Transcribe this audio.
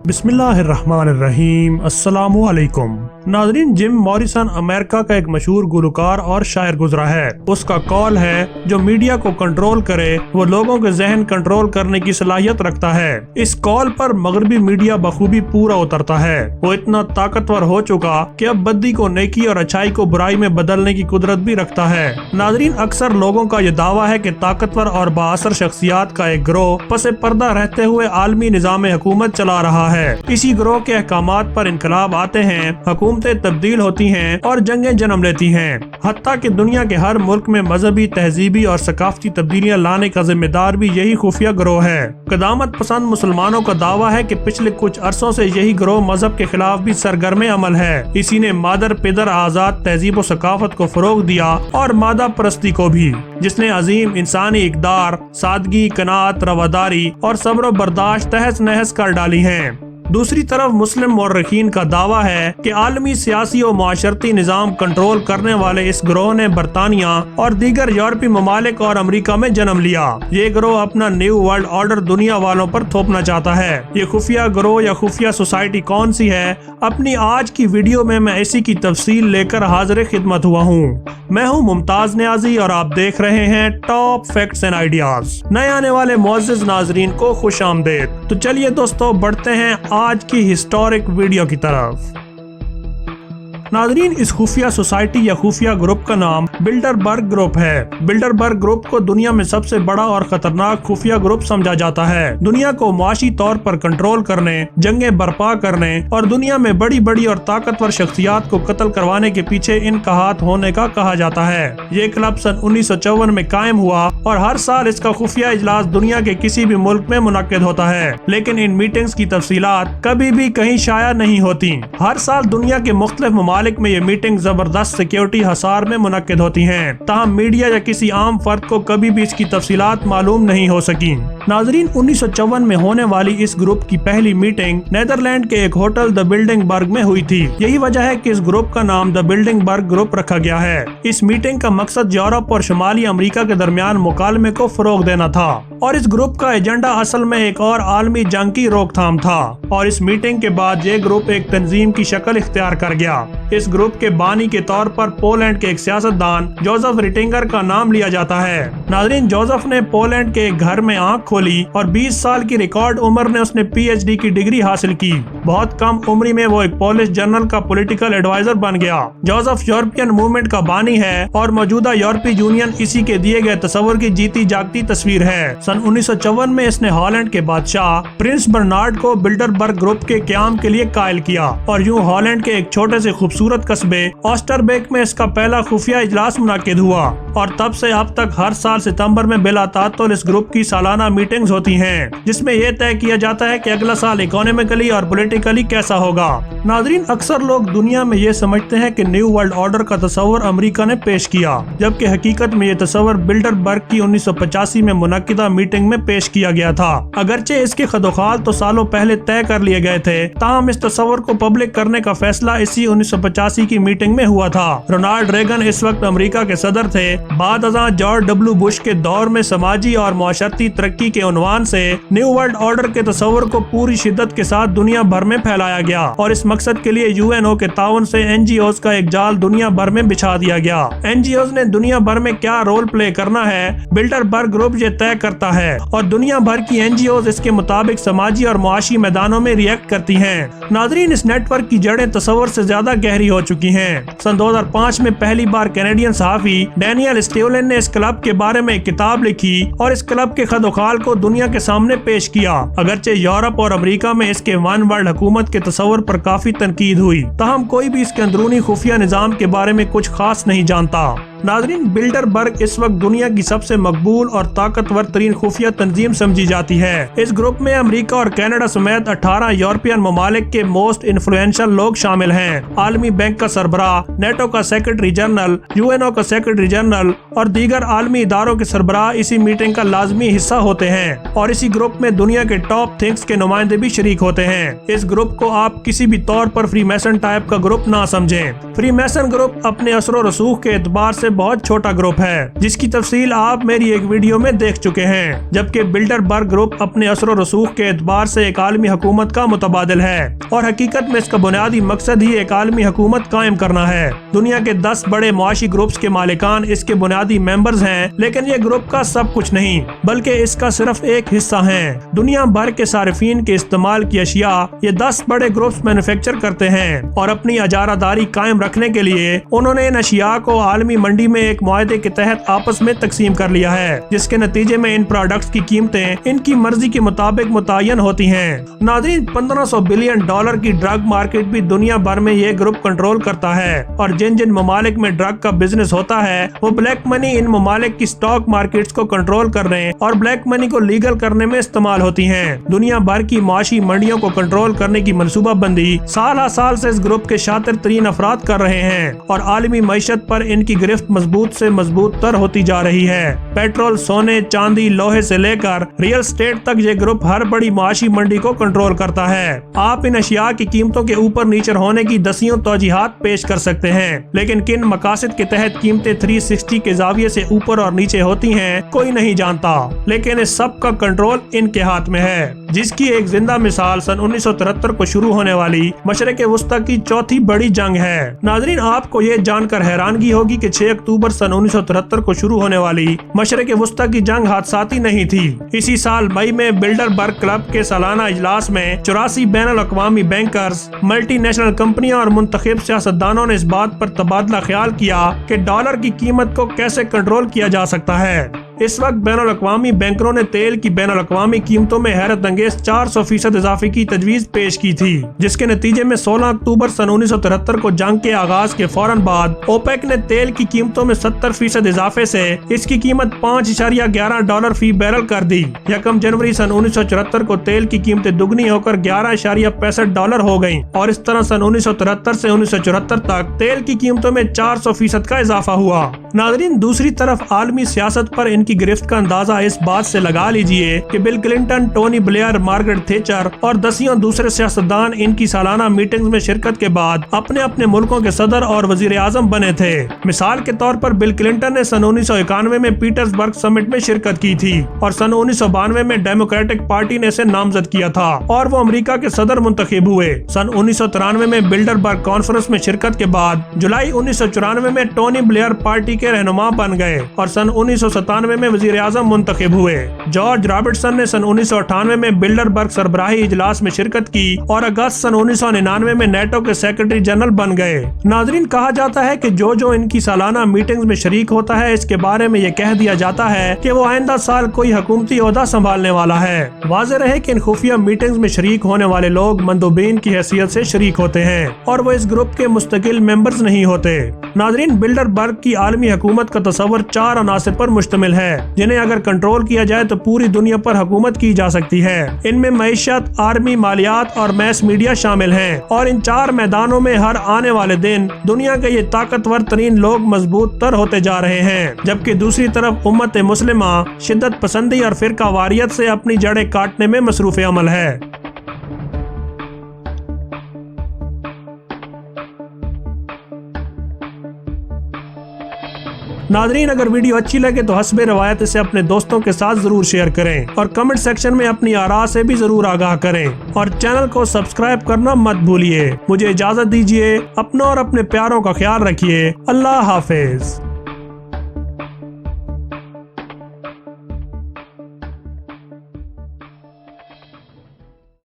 बिस्मिल्लाहिर्रहमानिर्रहीम। अस्सलाम वालेकुम नाज़रीन। जिम मॉरिसन अमेरिका का एक मशहूर गुलकार और शायर गुजरा है। उसका कॉल है, जो मीडिया को कंट्रोल करे वो लोगों के जहन कंट्रोल करने की सलाहियत रखता है। इस कॉल पर मगरबी मीडिया बखूबी पूरा उतरता है। वो इतना ताकतवर हो चुका कि अब बद्दी को नेकी और अच्छाई को बुराई में बदलने की कुदरत भी रखता है। नाज़रीन, अक्सर लोगों का ये दावा है कि ताकतवर और बाअसर शख्सियात का एक गिरोह पसे पर्दा रहते हुए आलमी निज़ाम हुकूमत चला रहा है। इसी गिरोह के अहकामात पर इनकलाब आते हैं, हुकूमतें तब्दील होती हैं और जंगें जन्म लेती हैं। हत्ता कि दुनिया के हर मुल्क में मजहबी, तहजीबी और सकाफती तब्दीलियां लाने का जिम्मेदार भी यही खुफिया गिरोह है। क़दामत पसंद मुसलमानों का दावा है कि पिछले कुछ अरसों से यही गिरोह मजहब के खिलाफ भी सरगर्म अमल है। इसी ने मादर पिदर आजाद तहजीब और सकाफत को फरोग दिया और मादा परस्ती को भी, जिसने अजीम इंसानी इकदार, सादगी, कनात, रवादारी और सब्र बर्दाश्त तहस नहस कर डाली हैं। दूसरी तरफ मुस्लिम मौर्रिखीन का दावा है कि आलमी सियासी और माशरती निज़ाम कंट्रोल करने वाले इस गिरोह ने बरतानिया और दीगर यूरोपीय ममालिक और अमेरिका में जन्म लिया। ये गिरोह अपना न्यू वर्ल्ड ऑर्डर दुनिया वालों पर थोपना चाहता है। ये खुफिया गिरोह या खुफिया सोसाइटी कौन सी है, अपनी आज की वीडियो में मैं इसी की तफसील लेकर हाजिर खिदमत हुआ हूँ। मैं हूँ मुमताज नियाजी और आप देख रहे हैं टॉप फैक्ट्स एंड आइडियाज। नए आने वाले मुअज़्ज़िज़ नाजरीन को खुश आमदेद। तो चलिए दोस्तों, बढ़ते हैं आज की हिस्टोरिक वीडियो की तरफ। नाज़रीन, इस खुफिया सोसाइटी या खुफिया ग्रुप का नाम बिल्डरबर्ग ग्रुप है। बिल्डरबर्ग ग्रुप को दुनिया में सबसे बड़ा और खतरनाक खुफिया ग्रुप समझा जाता है। दुनिया को माशी तौर पर कंट्रोल करने, जंगें बर्पा करने और दुनिया में बड़ी बड़ी और ताकतवर शख्सियात को कत्ल करवाने के पीछे इनका हाथ होने का कहा जाता है। ये क्लब सन 1954 में कायम हुआ और हर साल इसका खुफिया इजलास दुनिया के किसी भी मुल्क में मुनक्किद होता है, लेकिन इन मीटिंग्स की तफसीलात कभी भी कहीं शाया नहीं होती। हर साल दुनिया के मुख्तलिफ ममालिक में ये मीटिंग जबरदस्त सिक्योरिटी हसार में मुनक्किद होती हैं। ताहम मीडिया या किसी आम फर्द को कभी भी इसकी तफसीलात मालूम नहीं हो सकी। नाजरीन, 1954 में होने वाली इस ग्रुप की पहली मीटिंग नेदरलैंड के एक होटल द बिल्डिंगबर्ग में हुई थी। यही वजह है कि इस ग्रुप का नाम द बिल्डिंगबर्ग ग्रुप रखा गया है। इस मीटिंग का मकसद यूरोप और शुमाली अमेरिका के दरमियान मुकालमे को फरोग देना था और इस ग्रुप का एजेंडा असल में एक और आलमी जंग की रोकथाम था। और इस मीटिंग के बाद ये ग्रुप एक तंजीम की शक्ल इख्तियार कर गया। इस ग्रुप के बानी के तौर पर पोलैंड के एक सियासतदान जोसेफ रिटिंगर का नाम लिया जाता है। नाज़रीन, जोसेफ ने पोलैंड के एक घर में आंख खोली और 20 साल की रिकॉर्ड उम्र में उसने PhD की डिग्री हासिल की। बहुत कम उम्र में वो एक पोलिश जनरल का पॉलिटिकल एडवाइजर बन गया। जोसेफ यूरोपियन मूवमेंट का बानी है और मौजूदा यूरोपीय यूनियन इसी के दिए गए तस्वर की जीती जागती तस्वीर है। सन 1954 में इसने हॉलैंड के बादशाह प्रिंस बर्नार्ड को बिल्डरबर्ग ग्रुप के क़याम के लिए कायल किया और यूं हॉलैंड के एक छोटे से खूबसूरत कस्बे ऑस्टरबेक में इसका पहला खुफिया इजलास मुनक्किद हुआ। और तब से अब तक हर साल सितंबर में बिला तातुल इस ग्रुप की सालाना मीटिंग्स होती हैं, जिसमें यह तय किया जाता है कि अगला साल इकोनॉमिकली और पॉलिटिकली कैसा होगा। नाजरीन, अक्सर लोग दुनिया में ये समझते हैं कि न्यू वर्ल्ड ऑर्डर का तस्वर अमेरिका ने पेश किया, जबकि हकीकत में ये तस्वर बिल्डरबर्ग की 1985 में मुनक्किदा मीटिंग में पेश किया गया था। अगरचे इसके खदोखाल तो सालों पहले तय कर लिए गए थे, ताहम इस तस्वर को पब्लिक करने का फैसला इसी 1985 की मीटिंग में हुआ था। रोनाल्ड रेगन इस वक्त अमेरिका के सदर थे। बाद अज़ां जॉर्ज W बुश के दौर में समाजी और माशरती तरक्की के उन्वान से न्यू वर्ल्ड ऑर्डर के तस्वर को पूरी शिद्दत के साथ दुनिया भर में फैलाया गया और इस मकसद के लिए UNO के ताउन से NGOs का एक जाल दुनिया भर में बिछा दिया गया। NGOs ने दुनिया भर में क्या रोल प्ले करना है, बिल्डरबर्ग ग्रुप ये तय करता है और दुनिया भर की NGOs इसके मुताबिक समाजी और मुआशी मैदानों में रिएक्ट करती हैं। नाजरीन, इस नेटवर्क की जड़ें तस्वर से ज्यादा गहरी हो चुकी हैं। सन 2005 में पहली बार कैनेडियन सहाफी डैनियल स्टेवलिन ने इस क्लब के बारे में एक किताब लिखी और इस क्लब के खदोखाल को दुनिया के सामने पेश किया। अगरचे यूरोप और अमेरिका में इसके वन वर्ल्ड हुकूमत के तस्वर पर काफी तनकीद हुई, ताहम कोई भी इसके अंदरूनी खुफिया निजाम के बारे में कुछ खास नहीं जानता। नाजरीन, बिल्डरबर्ग इस वक्त दुनिया की सबसे मकबूल और ताकतवर तरीन खुफिया तंजीम समझी जाती है। इस ग्रुप में अमेरिका और कनाडा समेत 18 यूरोपियन ममालिक के मोस्ट इन्फ्लुएंशियल लोग शामिल हैं। आलमी बैंक का सरबराह, नेटो का सेक्रेटरी जनरल, UNO का सेक्रेटरी जनरल और दीगर आलमी इदारों के सरबराह इसी मीटिंग का लाजमी हिस्सा होते हैं और इसी ग्रुप में दुनिया के टॉप थिंक्स के नुमाइंदे भी शरीक होते हैं। इस ग्रुप को आप किसी भी तौर पर फ्री मैसन टाइप का ग्रुप ना समझें। फ्री मैसन ग्रुप अपने असर व रसूख के एतबार से बहुत छोटा ग्रुप है, जिसकी तफसील आप मेरी एक वीडियो में देख चुके हैं। जबकि बिल्डरबर्ग ग्रुप अपने असर और रसूख के एतबार से एक आलमी हुकूमत का मुतबादिल है और हकीकत में इसका बुनियादी मकसद ही एक आलमी हुकूमत कायम करना है। दुनिया के 10 बड़े मुआशी ग्रुप्स के मालिकान इसके बुनियादी मेंबर्स हैं, लेकिन ये ग्रुप का सब कुछ नहीं बल्कि इसका सिर्फ एक हिस्सा है। दुनिया भर के सारिफीन के इस्तेमाल की अशिया ये 10 बड़े ग्रुप्स मैन्युफैक्चर करते हैं और अपनी अजारादारी कायम रखने के लिए उन्होंने इन अशिया को आलमी मंडी में एक मुआहदे के तहत आपस में तकसीम कर लिया है, जिसके नतीजे में इन प्रोडक्ट्स की कीमतें इनकी मर्जी के मुताबिक मुतय्यन होती हैं। नाज़रीन, 1500 बिलियन डॉलर की ड्रग मार्केट भी दुनिया भर में ये ग्रुप कंट्रोल करता है और जिन जिन ममालिक में ड्रग का बिजनेस होता है वो ब्लैक मनी इन ममालिक की स्टॉक मार्केट्स को कंट्रोल करने और ब्लैक मनी को लीगल करने में इस्तेमाल होती हैं। दुनिया भर की माशी मंडियों को कंट्रोल करने की मनसूबा बंदी साल साल से इस ग्रुप के शातिर तरीन अफराद कर रहे हैं और आलमी मईशत पर इनकी गिरफ्त मजबूत से मजबूत तर होती जा रही है। पेट्रोल, सोने, चांदी, लोहे से लेकर रियल स्टेट तक ये ग्रुप हर बड़ी माशी मंडी को कंट्रोल करता है। आप इन अशिया की कीमतों के ऊपर नीचे होने की दसियों तौजीहात पेश कर सकते हैं, लेकिन किन मकासद के तहत कीमतें 360 के जाविये से ऊपर और नीचे होती हैं कोई नहीं जानता, लेकिन इस सब का कंट्रोल इनके हाथ में है, जिसकी एक जिंदा मिसाल सन 1973 को शुरू होने वाली मशरिक़ वस्ता की चौथी बड़ी जंग है। नाज़रीन, आपको ये जानकर हैरानगी होगी कि 6 अक्टूबर सन 1973 को शुरू होने वाली मशरिक़ वस्ता की जंग हादसाती नहीं थी। इसी साल मई में बिल्डरबर्ग क्लब के सालाना इजलास में 84 बैनुल-अक़वामी बैंकर्स, मल्टीनेशनल कंपनियां और मुंतखब सियासतदानों ने इस बात पर तबादला ख्याल किया कि डॉलर की कीमत को कैसे कंट्रोल किया जा सकता है। इस वक्त बैनुल-अक़वामी बैंकरों ने तेल की बैनुल-अक़वामी कीमतों में हैरत अंगेज 400% इजाफे की तजवीज पेश की थी, जिसके नतीजे में 16 अक्टूबर सन 1973 को जंग के आगाज के फौरन बाद ओपेक ने तेल की कीमतों में 70% इजाफे से इसकी कीमत $5.11 फी बैरल कर दी। 1 जनवरी सन 1974 को तेल की कीमतें दुगनी होकर $11.65 हो गयी और इस तरह सन 1973 से 1974 तक तेल की कीमतों में 400% का इजाफा हुआ। नाज़रीन, दूसरी तरफ आलमी सियासत पर इनकी गिरफ्त का अंदाजा इस बात से लगा लीजिए कि bill Clinton, Tony Blair, Margaret Thatcher और दसियों दूसरे सियासतदान इनकी सालाना मीटिंग्स में शिरकत के बाद अपने अपने मुल्कों के सदर और वजीर आजम बने थे। मिसाल के तौर पर बिल क्लिंटन ने सन 1991 में पीटर्सबर्ग समिट में शिरकत की थी और सन 1992 में डेमोक्रेटिक पार्टी ने इसे नामजद किया था और वो अमेरिका के सदर मुंतखब हुए। सन 1993 में बिल्डरबर्ग कॉन्फ्रेंस में शिरकत के बाद जुलाई 1994 में टोनी ब्लेयर पार्टी के रहनुमा बन गए और सन 1997 में वजीर आजम मुंतखब हुए। जॉर्ज रॉबर्टसन ने सन 1998 में बिल्डरबर्ग सरबराही इजलास में शिरकत की और अगस्त सन 1999 में नेटो के सेक्रेटरी जनरल बन गए। नाजरीन, कहा जाता है कि जो इनकी सालाना मीटिंग्स में शरीक होता है इसके बारे में ये कह दिया जाता है कि वो आइंदा साल कोई हुकूमती ओहदा संभालने वाला है। वाज़ेह रहे कि इन खुफिया मीटिंग्स में शरीक होने वाले लोग मंदोबीन की हैसियत से शरीक होते हैं और वो इस ग्रुप के मुस्तकिल मेंबर्स नहीं होते। नाजरीन, बिल्डरबर्ग की आलमी हुकूमत का तस्वर 4 अनासिर पर मुश्तमिल है, जिन्हें अगर कंट्रोल किया जाए तो पूरी दुनिया पर हुकूमत की जा सकती है। इनमें मईशत, आर्मी, मालियात और मैस मीडिया शामिल हैं और इन 4 मैदानों में हर आने वाले दिन दुनिया के ये ताकतवर तरीन लोग मजबूत तर होते जा रहे हैं, जबकि दूसरी तरफ उम्मत मुस्लिमा शिद्दत पसंदी और फिरका वारियत से अपनी जड़ें काटने में मसरूफ अमल है। नादरीन, अगर वीडियो अच्छी लगे तो हस्बे रवायत इसे अपने दोस्तों के साथ जरूर शेयर करें और कमेंट सेक्शन में अपनी आरा से भी जरूर आगाह करें और चैनल को सब्सक्राइब करना मत भूलिए। मुझे इजाजत दीजिए, अपनों और अपने प्यारों का ख्याल रखिए। अल्लाह हाफिज।